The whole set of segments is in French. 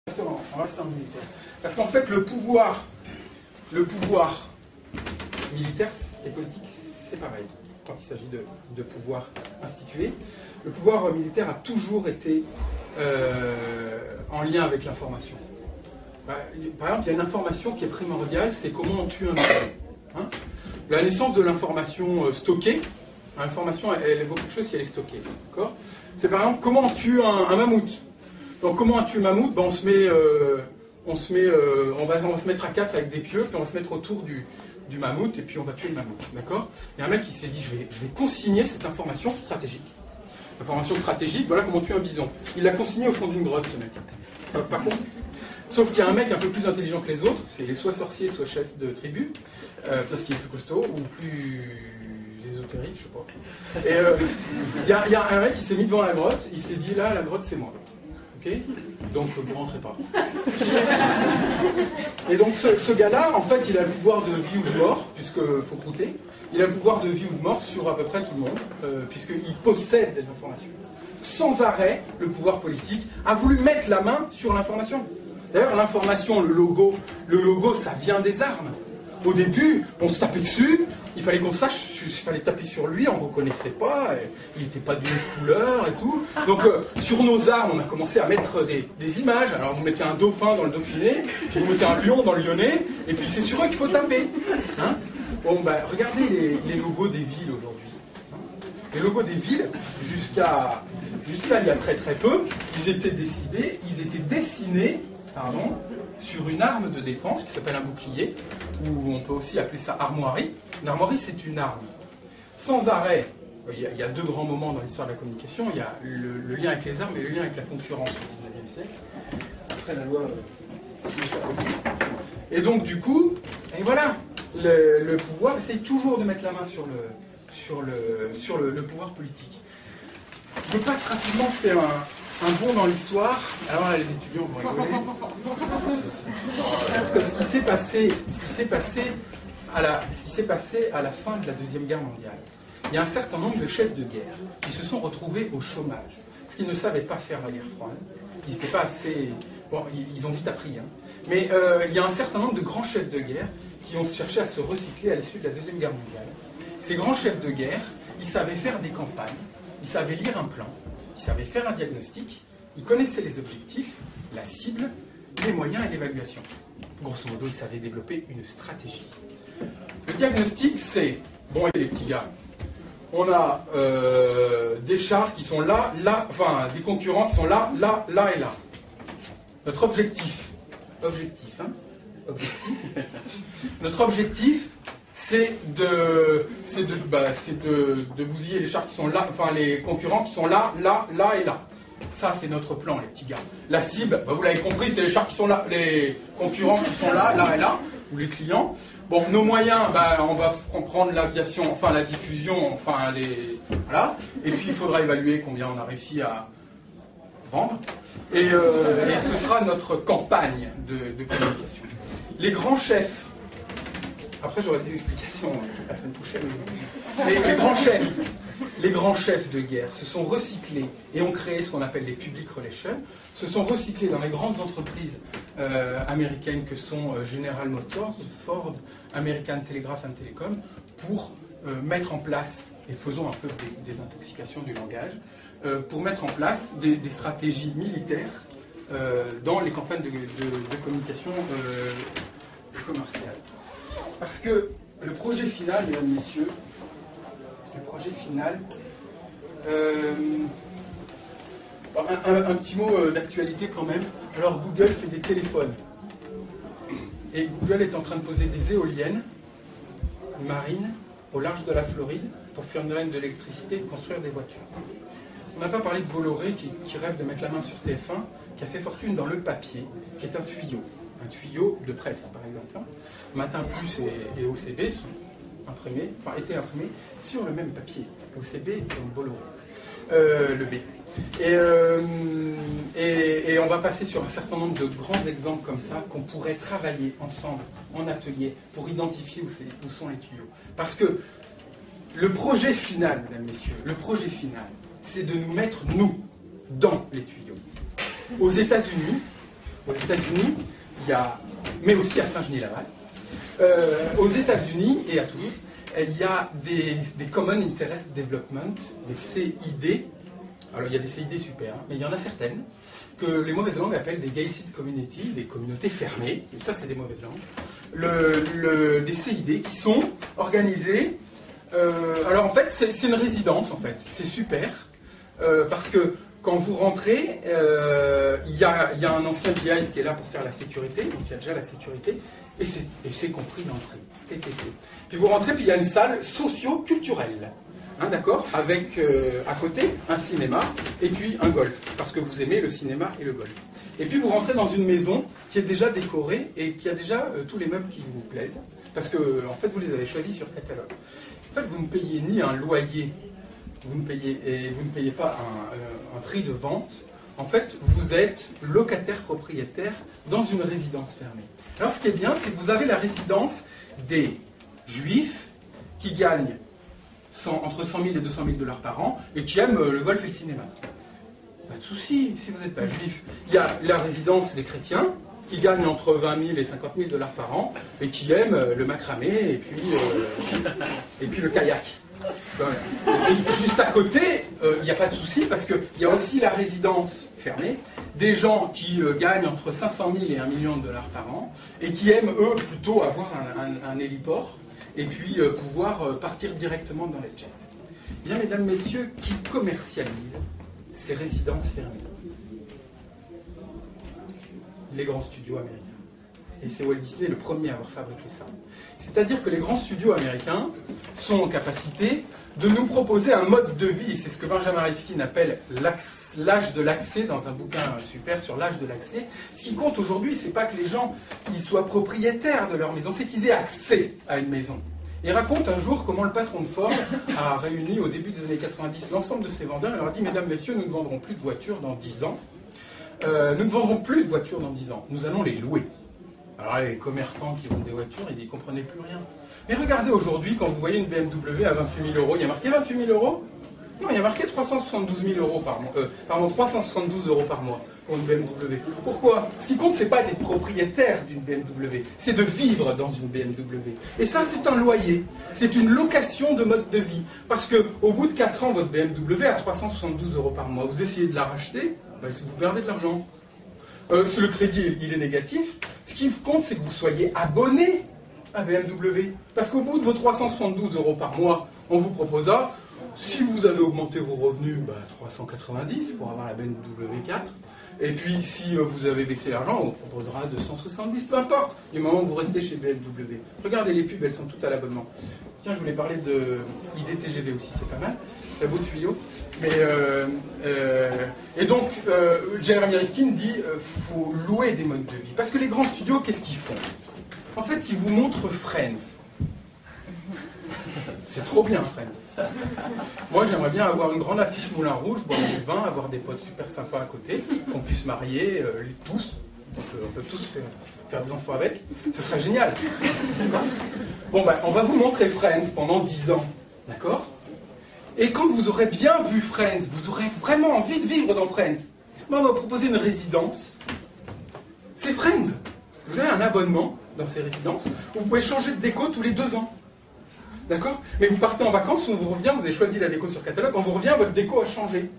On va rester en militaire. Parce qu'en fait, le pouvoir militaire et politique, c'est pareil, quand il s'agit de pouvoir institué. Le pouvoir militaire a toujours été en lien avec l'information. Par exemple, il y a une information qui est primordiale, c'est comment on tue un homme. La naissance de l'information stockée, l'information, elle évoque quelque chose si elle est stockée. C'est par exemple comment on tue un mammouth. Donc comment on tue un mammouth, on va se mettre à quatre avec des pieux, puis on va se mettre autour du mammouth, et puis on va tuer le mammouth. D'accord ? Il y a un mec qui s'est dit, je vais consigner cette information stratégique. Information stratégique, voilà comment on tue un bison. Il l'a consigné au fond d'une grotte, ce mec. Pas con. Sauf qu'il y a un mec un peu plus intelligent que les autres, il est soit sorcier, soit chef de tribu, parce qu'il est plus costaud, ou plus ésotérique, je sais pas. Et il y a un mec qui s'est mis devant la grotte, il s'est dit, là, la grotte, c'est moi. Ok ? Donc, vous rentrez pas. Et donc, ce gars-là, en fait, il a le pouvoir de vie ou de mort, puisqu'il faut croûter. Il a le pouvoir de vie ou de mort sur à peu près tout le monde, puisqu'il possède des informations. Sans arrêt, le pouvoir politique a voulu mettre la main sur l'information. D'ailleurs, l'information, le logo, ça vient des armes. Au début, on se tapait dessus, il fallait qu'on sache, il fallait taper sur lui, on ne reconnaissait pas, il n'était pas d'une couleur et tout. Donc, sur nos armes, on a commencé à mettre des images. Alors, vous mettez un dauphin dans le Dauphiné, puis vous mettez un lion dans le Lyonnais, et puis c'est sur eux qu'il faut taper. Hein ? Bon, regardez les logos des villes aujourd'hui. Les logos des villes, jusqu'à il y a très très peu, ils étaient dessinés sur une arme de défense qui s'appelle un bouclier, ou on peut aussi appeler ça armoirie. Une armoirie, c'est une arme. Sans arrêt, il y a deux grands moments dans l'histoire de la communication. Il y a le lien avec les armes et le lien avec la concurrence au XIXe siècle. Après la loi... Et donc, du coup, et voilà, le pouvoir essaye toujours de mettre la main sur le pouvoir politique. Je passe rapidement, je fais un bond dans l'histoire. Alors là, les étudiants vont rigoler. Parce que ce qui s'est passé à la fin de la Deuxième Guerre mondiale, il y a un certain nombre de chefs de guerre qui se sont retrouvés au chômage. Parce qu'ils ne savaient pas faire la guerre froide. Ils n'étaient pas assez... Bon, ils ont vite appris. Mais il y a un certain nombre de grands chefs de guerre qui ont cherché à se recycler à l'issue de la Deuxième Guerre mondiale. Ces grands chefs de guerre, ils savaient faire des campagnes, ils savaient lire un plan, ils savaient faire un diagnostic, ils connaissaient les objectifs, la cible, les moyens et l'évaluation. Grosso modo, ils savaient développer une stratégie. Le diagnostic, c'est, bon, et les petits gars, on a des chars qui sont là, des concurrents qui sont là et là. Notre objectif, notre objectif, c'est de bousiller les chars qui sont là, les concurrents qui sont là et là. Ça, c'est notre plan, les petits gars. La cible, vous l'avez compris, c'est les chars qui sont là, les concurrents qui sont là et là, ou les clients. Bon, nos moyens, on va prendre l'aviation, la diffusion, voilà. Et puis, il faudra évaluer combien on a réussi à vendre. Et ce sera notre campagne de communication. Les grands chefs, après j'aurai des explications la semaine prochaine, les grands chefs de guerre se sont recyclés et ont créé ce qu'on appelle les public relations, se sont recyclés dans les grandes entreprises américaines que sont General Motors, Ford, American Telegraph and Telecom, pour mettre en place, et faisons un peu des intoxications du langage, pour mettre en place des stratégies militaires dans les campagnes de communication commerciale. Parce que le projet final, mesdames, messieurs, un petit mot d'actualité quand même. Alors Google fait des téléphones. Et Google est en train de poser des éoliennes marines au large de la Floride pour fournir de l'électricité et construire des voitures. On n'a pas parlé de Bolloré qui rêve de mettre la main sur TF1, qui a fait fortune dans le papier, qui est un tuyau de presse par exemple. Matin Plus et OCB étaient imprimés sur le même papier. OCB et Bolloré. Le B. Et on va passer sur un certain nombre de grands exemples comme ça qu'on pourrait travailler ensemble en atelier pour identifier où sont les tuyaux. Parce que le projet final, mesdames, messieurs, c'est de nous mettre, nous, dans les tuyaux. Aux États-Unis, Aux États-Unis, mais aussi à Saint-Genis-Laval, aux États-Unis et à Toulouse, il y a des Common Interest Development, des CID. Alors il y a des CID super, mais il y en a certaines que les mauvaises langues appellent des gated communities, des communautés fermées, et ça c'est des mauvaises langues, des CID qui sont organisées. Alors en fait c'est une résidence en fait, c'est super, parce que quand vous rentrez, il y a un ancien GIS qui est là pour faire la sécurité, donc il y a déjà la sécurité, et c'est compris dans le prix, TTC. Puis vous rentrez, puis il y a une salle socio-culturelle. Hein, d'accord, avec à côté un cinéma et puis un golf, parce que vous aimez le cinéma et le golf. Et puis vous rentrez dans une maison qui est déjà décorée et qui a déjà tous les meubles qui vous plaisent, parce que en fait vous les avez choisis sur catalogue. En fait vous ne payez ni un loyer, vous ne payez pas un prix de vente. En fait vous êtes locataire-propriétaire dans une résidence fermée. Alors ce qui est bien, c'est que vous avez la résidence des juifs qui gagnent entre 100 000 et 200 000 $ par an, et qui aiment le golf et le cinéma. Pas de souci, si vous n'êtes pas juif. Il y a la résidence des chrétiens, qui gagnent entre 20 000 et 50 000 $ par an, et qui aiment le macramé, et puis le kayak. Et puis, juste à côté, il n'y a pas de souci, parce qu'il y a aussi la résidence fermée, des gens qui gagnent entre 500 000 et 1 million de $ par an, et qui aiment, eux, plutôt avoir un héliport, et puis pouvoir partir directement dans les jets. Bien, mesdames, messieurs, qui commercialisent ces résidences fermées? Les grands studios américains. Et c'est Walt Disney le premier à avoir fabriqué ça. C'est-à-dire que les grands studios américains sont en capacité de nous proposer un mode de vie, c'est ce que Benjamin Rifkin appelle l'âge de l'accès, dans un bouquin super sur l'âge de l'accès. Ce qui compte aujourd'hui, c'est pas que les gens ils soient propriétaires de leur maison, c'est qu'ils aient accès à une maison. Il raconte un jour comment le patron de Ford a réuni au début des années 90 l'ensemble de ses vendeurs et leur a dit: mesdames, messieurs, nous ne vendrons plus de voitures dans 10 ans. Nous ne vendrons plus de voitures dans 10 ans. Nous allons les louer. Alors les commerçants qui vendent des voitures, ils ne comprenaient plus rien. Mais regardez aujourd'hui, quand vous voyez une BMW à 28 000 €, il y a marqué 28 000 €? Non, il y a marqué 372 000 € par mois. 372 € par mois pour une BMW. Pourquoi? Ce qui compte, ce n'est pas d'être propriétaire d'une BMW, c'est de vivre dans une BMW. Et ça, c'est un loyer. C'est une location de mode de vie. Parce qu'au bout de 4 ans, votre BMW à 372 € par mois, vous essayez de la racheter, ben, vous perdez de l'argent. Le crédit, il est négatif. Ce qui compte, c'est que vous soyez abonné à BMW. Parce qu'au bout de vos 372 € par mois, on vous proposera, si vous avez augmenté vos revenus, 390 pour avoir la BMW 4. Et puis, si vous avez baissé l'argent, on vous proposera 270, peu importe, du moment où vous restez chez BMW. Regardez les pubs, elles sont toutes à l'abonnement. Tiens, je voulais parler de IDTGV aussi, c'est pas mal. C'est un beau tuyau. Et donc, Jeremy Rifkin dit qu'il faut louer des modes de vie. Parce que les grands studios, qu'est-ce qu'ils font? En fait, ils vous montrent Friends. C'est trop bien, Friends. Moi, j'aimerais bien avoir une grande affiche Moulin Rouge, boire du vin, avoir des potes super sympas à côté, qu'on puisse marier, tous. On peut tous faire des enfants avec. Ce serait génial. Bon, on va vous montrer Friends pendant 10 ans. D'accord? Et quand vous aurez bien vu Friends, vous aurez vraiment envie de vivre dans Friends, on va vous proposer une résidence. C'est Friends. Vous avez un abonnement dans ces résidences. Vous pouvez changer de déco tous les 2 ans. D'accord? Mais vous partez en vacances, on vous revient, vous avez choisi la déco sur catalogue, on vous revient, votre déco a changé.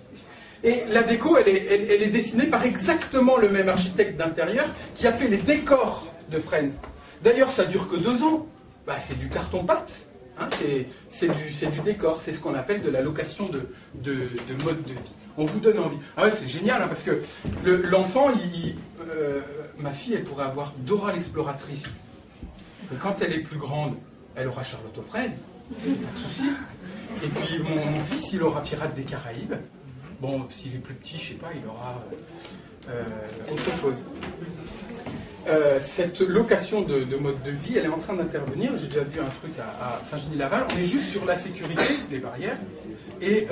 Et la déco, elle est dessinée par exactement le même architecte d'intérieur qui a fait les décors de Friends. D'ailleurs, ça dure que 2 ans. C'est du carton-pâte. Hein, c'est du décor. C'est ce qu'on appelle de la location de mode de vie. On vous donne envie. Ah ouais, c'est génial, hein, parce que l'enfant, ma fille, elle pourrait avoir Dora l'exploratrice. Et quand elle est plus grande, elle aura Charlotte aux fraises, pas de souci. Et puis mon fils, il aura Pirates des Caraïbes. Bon, s'il est plus petit, je sais pas, il aura autre chose. Cette location de mode de vie, elle est en train d'intervenir. J'ai déjà vu un truc à Saint-Genis-Laval. On est juste sur la sécurité, les barrières, et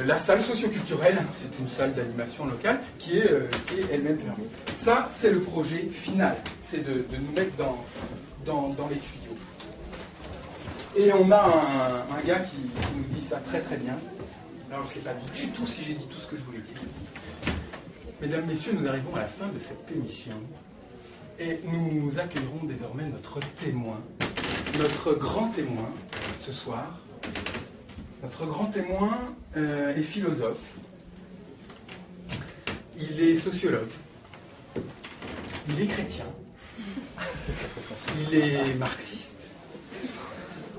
la salle socioculturelle, c'est une salle d'animation locale qui est elle-même fermée. Ça, c'est le projet final, c'est de nous mettre dans les tuyaux. Et on a un gars qui nous dit ça très très bien. Alors je ne sais pas du tout si j'ai dit tout ce que je voulais dire. Mesdames, Messieurs, nous arrivons à la fin de cette émission et nous accueillerons désormais notre témoin, notre grand témoin ce soir. Notre grand témoin est philosophe, il est sociologue, il est chrétien, il est marxiste.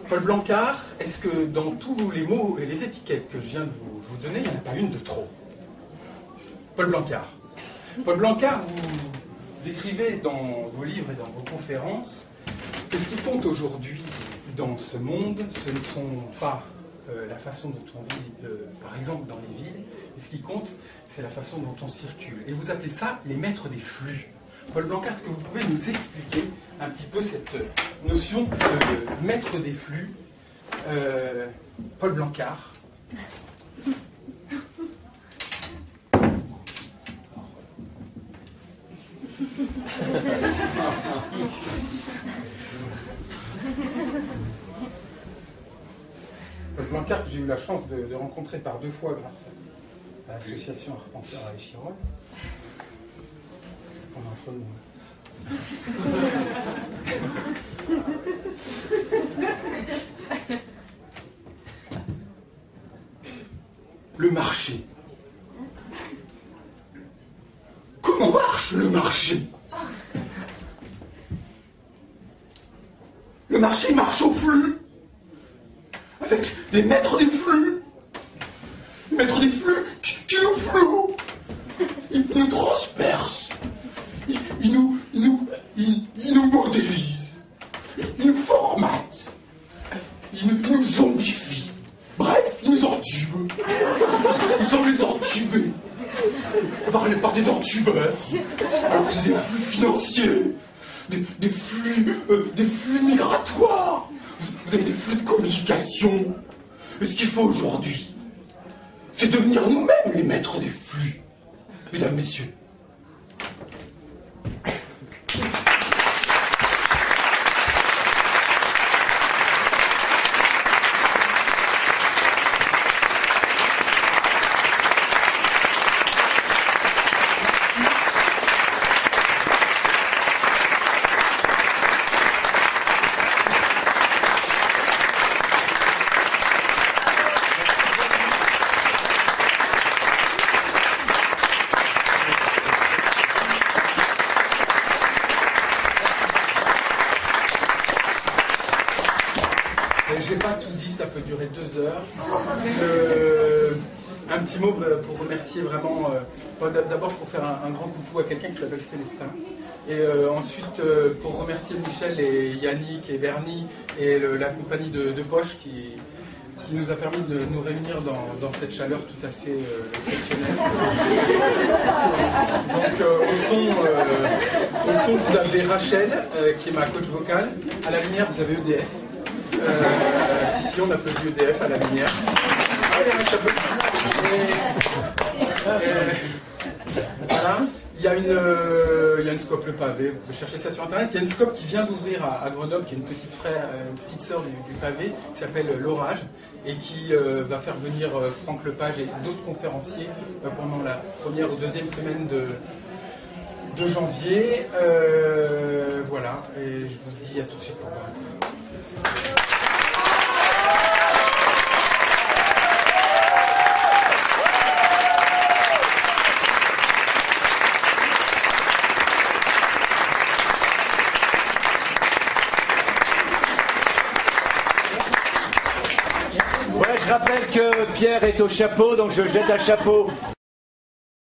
Paul Blanquart, est-ce que dans tous les mots et les étiquettes que je viens de vous donner, il n'y en a pas une de trop? Paul Blanquart. Paul Blanquart, vous écrivez dans vos livres et dans vos conférences que ce qui compte aujourd'hui dans ce monde, ce ne sont pas la façon dont on vit, par exemple, dans les villes, mais ce qui compte, c'est la façon dont on circule. Et vous appelez ça les maîtres des flux. Paul Blanquart, est-ce que vous pouvez nous expliquer un petit peu cette notion de maître des flux? Paul Blanquart. Paul Blanquart, que j'ai eu la chance de rencontrer par 2 fois grâce à l'association Arpenteurs à Échirolles. On est entre nous. Le marché. Comment marche le marché? Le marché marche au flux, avec les maîtres des flux. Les maîtres des flux qui nous flouent. Ils nous transpercent. Ils nous modélisent. Ils nous formatent. Ils nous zombifient. Bref, ils nous entubent. Nous sommes les entubés. Par des entubeurs. Alors que c'est des flux financiers, des flux migratoires. Vous avez des flux de communication. Et ce qu'il faut aujourd'hui, c'est devenir nous-mêmes les maîtres des flux. Mesdames, Messieurs. J'ai pas tout dit, ça peut durer 2 heures. Un petit mot pour remercier vraiment, d'abord pour faire un grand coucou à quelqu'un qui s'appelle Célestin, et ensuite pour remercier Michel et Yannick et Bernie et la compagnie de Poche qui nous a permis de nous réunir dans cette chaleur tout à fait exceptionnelle. Donc au son vous avez Rachel qui est ma coach vocale, à la lumière vous avez EDF. Si on applaudit EDF à la lumière. Voilà. Il y a une scope Le Pavé, vous pouvez chercher ça sur internet. Il y a une scope qui vient d'ouvrir à Grenoble, qui est une petite sœur du Pavé, qui s'appelle L'Orage, et qui va faire venir Franck Lepage et d'autres conférenciers pendant la première ou deuxième semaine de janvier. Voilà, et je vous dis à tout de suite pour voir. Je rappelle que Pierre est au chapeau, donc je jette un chapeau.